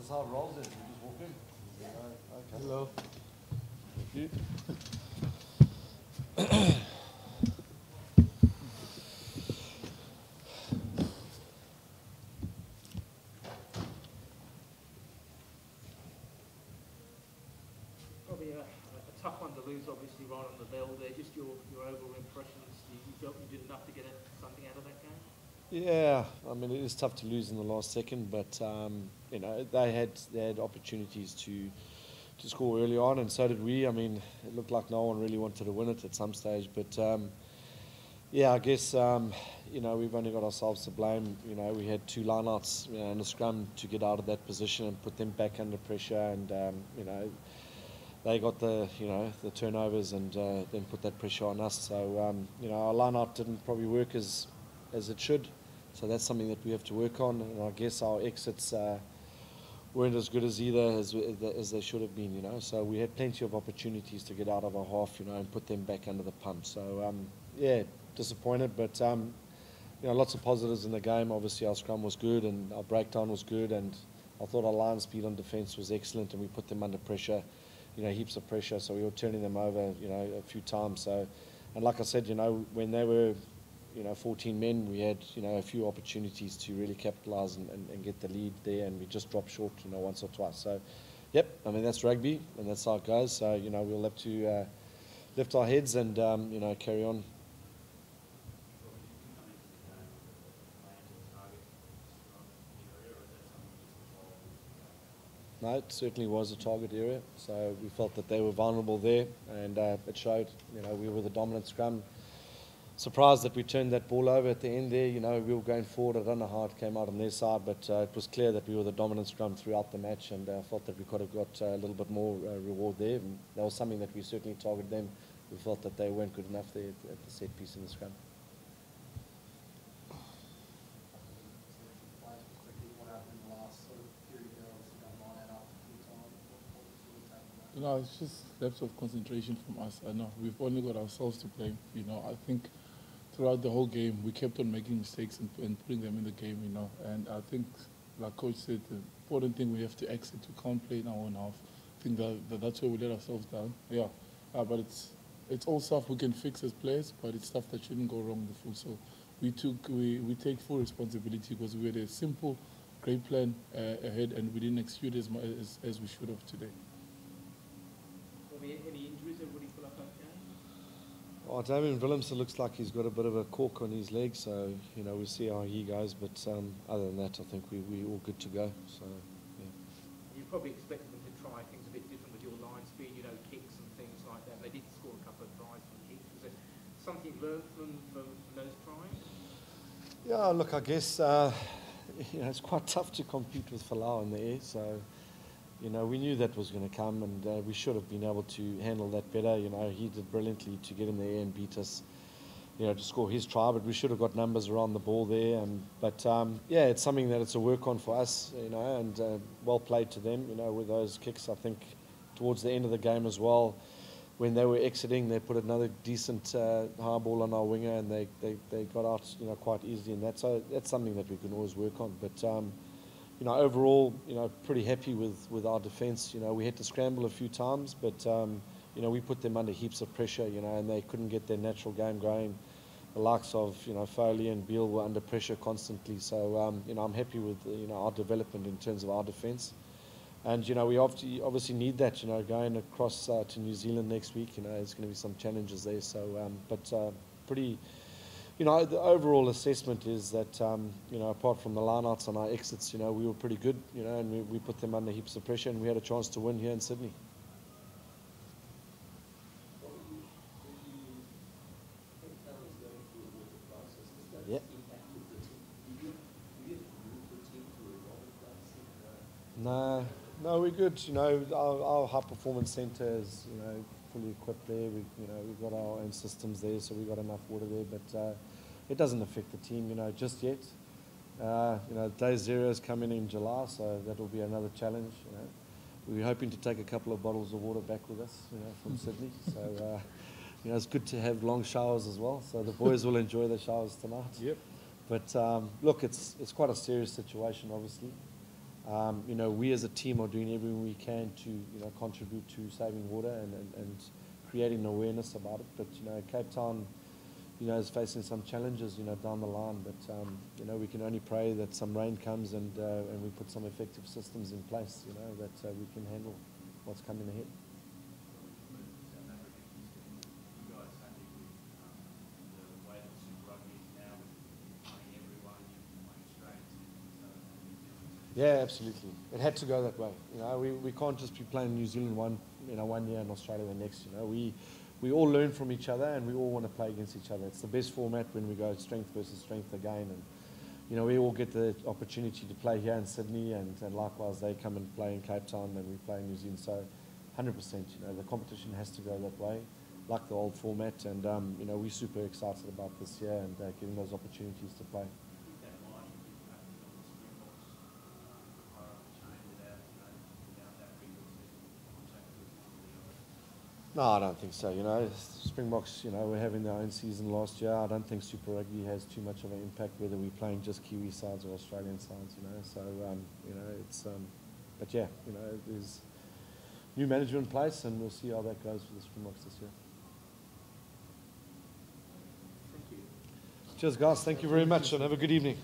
this how it rolls then? We just walk in? Okay. Hello. Thank you. Probably a tough one to lose, obviously, right on the bell there. Just your overall impressions. You felt you did enough to get something out of that game? Yeah, I mean it is tough to lose in the last second, but you know they had opportunities to score early on, and so did we. I mean, it looked like no one really wanted to win it at some stage, but yeah, I guess you know we've only got ourselves to blame. You know, we had two lineouts, you know, in a scrum to get out of that position and put them back under pressure, and you know they got the the turnovers and then put that pressure on us. So you know our lineout didn't probably work as it should. So that's something that we have to work on, and I guess our exits weren't as good as either as they should have been, you know. So we had plenty of opportunities to get out of our half, you know, and put them back under the pump. So yeah, disappointed, but you know, lots of positives in the game. Obviously, our scrum was good and our breakdown was good, and I thought our line speed on defence was excellent, and we put them under pressure, you know, heaps of pressure. So we were turning them over, you know, a few times. So, and like I said, you know, when they were 14 men, we had, a few opportunities to really capitalise and get the lead there, and we just dropped short, once or twice. So, yep, I mean, that's rugby, and that's how it goes. So, we'll have to lift our heads and, carry on. No, it certainly was a target area. So we felt that they were vulnerable there, and it showed. We were the dominant scrum. Surprised that we turned that ball over at the end there. We were going forward. I don't know how it came out on their side, but it was clear that we were the dominant scrum throughout the match, and I felt that we could have got a little bit more reward there. And that was something that we certainly targeted them. We felt that they weren't good enough there at the set piece in the scrum. It's just lapse of concentration from us. I know we've only got ourselves to blame. I think throughout the whole game we kept on making mistakes and putting them in the game. And I think, like Coach said, the important thing, we have to exit. We can't play in our own half. I think that's where we let ourselves down. Yeah, but it's all stuff we can fix as players, but it's stuff that shouldn't go wrong in the full. So we take full responsibility because we had a simple, great plan ahead, and we didn't execute as much as we should have today. Any injuries? Everybody feel like okay? Oh, Damien Willemse looks like he's got a bit of a cork on his leg, so we'll see how he goes. But other than that, I think we're all good to go. So yeah. You probably expected them to try things a bit different with your line speed, kicks and things like that. They did score a couple of tries from kicks. Was there something you learned from those tries? Yeah, look, I guess it's quite tough to compete with Falau in the air. So. We knew that was going to come, and we should have been able to handle that better. He did brilliantly to get in the air and beat us, to score his try, but we should have got numbers around the ball there. But yeah, it's something that it's a work on for us, and well played to them, with those kicks. I think towards the end of the game as well, when they were exiting, they put another decent high ball on our winger, and they got out, quite easily in that. So that's something that we can always work on. But overall, pretty happy with our defence. We had to scramble a few times, but we put them under heaps of pressure, and they couldn't get their natural game going. The likes of Foley and Beale were under pressure constantly. So I'm happy with our development in terms of our defence, and we obviously need that. Going across to New Zealand next week, there's going to be some challenges there. So but pretty. The overall assessment is that, apart from the lineouts and our exits, we were pretty good, and we put them under heaps of pressure, and we had a chance to win here in Sydney. Yeah. No, we're good. Our high performance centre is, fully equipped there. We've got our own systems there, so we've got enough water there. But it doesn't affect the team, just yet. Day zero is coming in July, so that will be another challenge. We're hoping to take a couple of bottles of water back with us, from Sydney. So it's good to have long showers as well. So the boys will enjoy the showers tonight. Yep. But look, it's quite a serious situation, obviously. You know, we as a team are doing everything we can to, you know, contribute to saving water and creating awareness about it. But, you know, Cape Town, you know, is facing some challenges, you know, down the line. But, you know, we can only pray that some rain comes and we put some effective systems in place, you know, that we can handle what's coming ahead. Yeah, absolutely. It had to go that way. You know, we can't just be playing New Zealand one year and Australia the next. You know, we all learn from each other and we all want to play against each other. It's the best format when we go strength versus strength again. And you know, we all get the opportunity to play here in Sydney, and likewise they come and play in Cape Town and we play in New Zealand. So, 100%. You know, the competition has to go that way, like the old format. And you know, we're super excited about this year and getting those opportunities to play. No, I don't think so. You know, Springboks, you know, we're having their own season last year. I don't think Super Rugby has too much of an impact whether we're playing just Kiwi sides or Australian sides, you know. So, you know, it's, but yeah, you know, there's new management in place and we'll see how that goes for the Springboks this year. Thank you. Cheers, guys. Thank you very much and have a good evening.